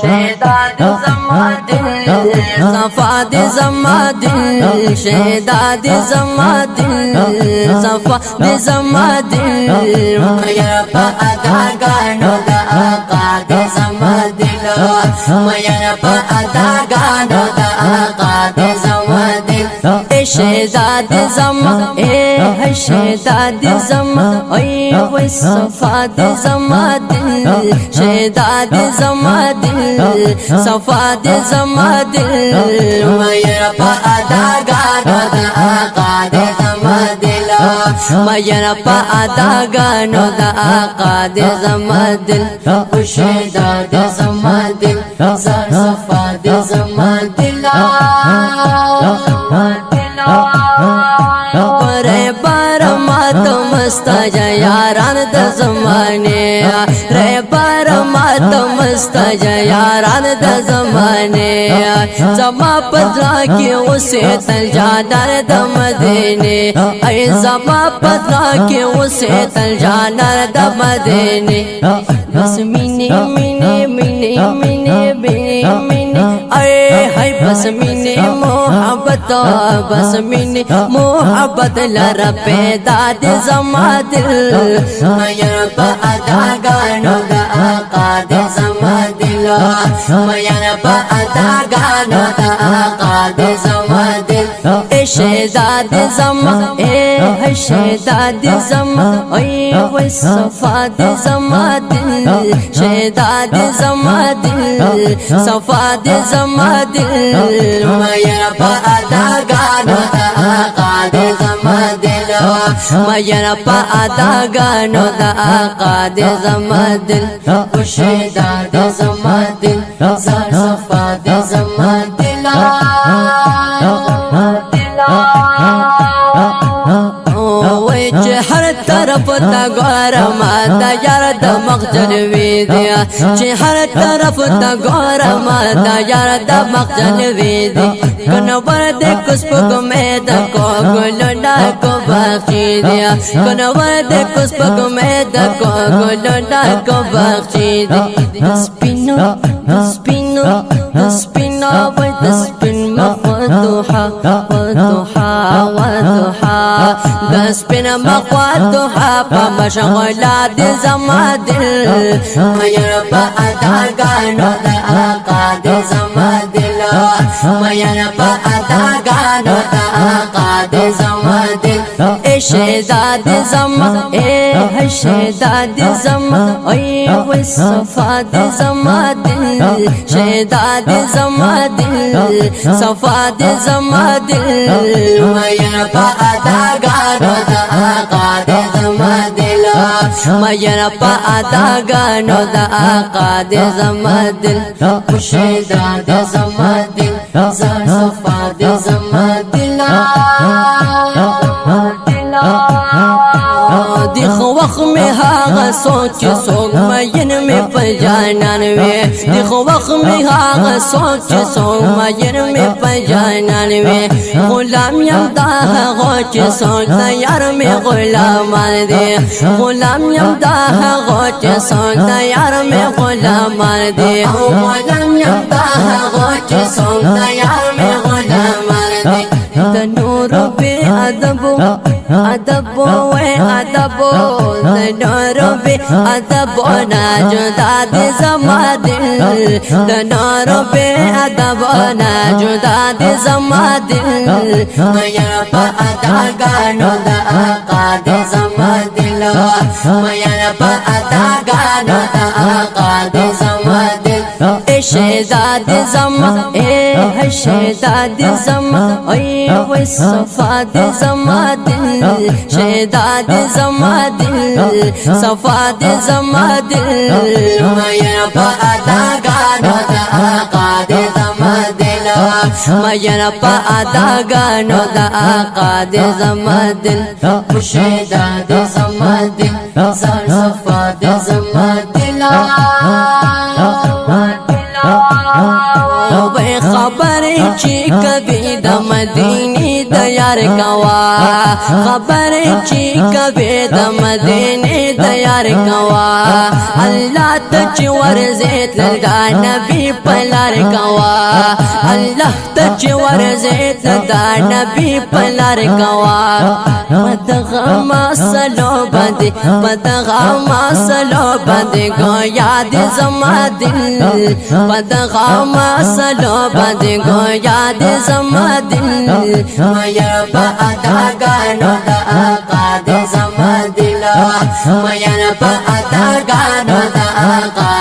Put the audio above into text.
شهداد زمادل صفاد زمادل شهداد زمادل صفاد زمادل میر پا اداگانو دا آقا دے زمادل میر پا اداگانو دا آقا دے زمادل شهداد زما اے شهداد زما اے وای صفاد زما دل شهداد زما دل صفاد زما دل میر پا اداگانو دا آقا دے زما دل میر پا اداگانو دا آقا دے زما دل شهداد زما دل زار صفاد زما دل رے بار مات مستجا یاران د زمانے رے بار مات مستجا یاران د زمانے زما پتلا کی اسے تل جانر د مدینے اے زما پتلا کی اسے تل جانر د مدینے بس مینے مینے مینے مینے مینے اے ہائی بس مینے محبت بس مینے محبت لر پیدا دے زما دل میر پا اداگانو دا آقا دے زما دل میر پا اداگانو دا آقا دے زما دل اے شہداد زما اے شہداد زما اے وای صفاد زما دل شہداد زما دل صفاد زما دل میر پا اداگانو دا آقا دے زما دل میر پا اداگانو دا آقا دے زما دل شہداد زما دل زار صفاد زما دل وای چې هر طرف تا ګورم دا یار د مخجل وی دی چې هر طرف تا ګورم دا یار د مخجل وی دی کنه ور دې کوس پګ مې د کو ګلډا کو باخی دی کنه ور دې کوس پګ مې د کو ګلډا کو باخی دی سپینو سپینو سپینو وای د سپین مخوتها وضحا وضحا د سپین مخوتها په مشغولات زما دل میر په اداګانو د آقا د زما دل میر په اداګانو د آقا د زما دل اے شهداد زما اے شهداد زما اے وای صفاد زما دل شهداد زما دل صفاد زما دل میر پا اداگانو دا آقا دے زما دل میر پا اداگانو دا آقا دے زما دل شہداد زما دل زار صفاد زما دل دیخ وقت میں ہاغ سوچ سوگ مین میں پجانان وے دیخ وقت میں ہاغ سوچ سوگ مین میں پجانان وے غلام یم دا غوچ سوگ دا یار میں غلامان دے غلام یم دا غوچ سوگ دا یار میں غلامان دے غلام یم دا غوچ سوگ دا یار میں غلامان دے تنور بے ادبو ادبو وے ادبو تنور بے ادبو نا جدا دے زما دل تنور بے ادبو نا جدا دے زما دل میر پا اداگانو دا آقا دے زما دل میر پا اداگانو دا آقا دے زما دل اے شہداد زما اے شہداد زما اے وای صفاد زما دل شہداد زما دل صفاد زما دل میر پا اداگانو دا آقا دے زما دل میر پا اداگانو دا آقا دے زما دل شہداد زما دل زار صفاد زما دل وای خبر چی کبھی د مدینی د یار کوا خبرې چې کبھی د مدینی د یار کوا الله ته چې ورزیت لدا نبی پلار کوا الله ته چې ورزیت لدا نبی پلار کوا پدغه مسلو باندې پدغه مسلو باندې گویا دې زما دل پدغه مسلو باندې گویا دې زما دل میا په ادا غانو د آقا دې زما دل میا په ادا غانو د آقا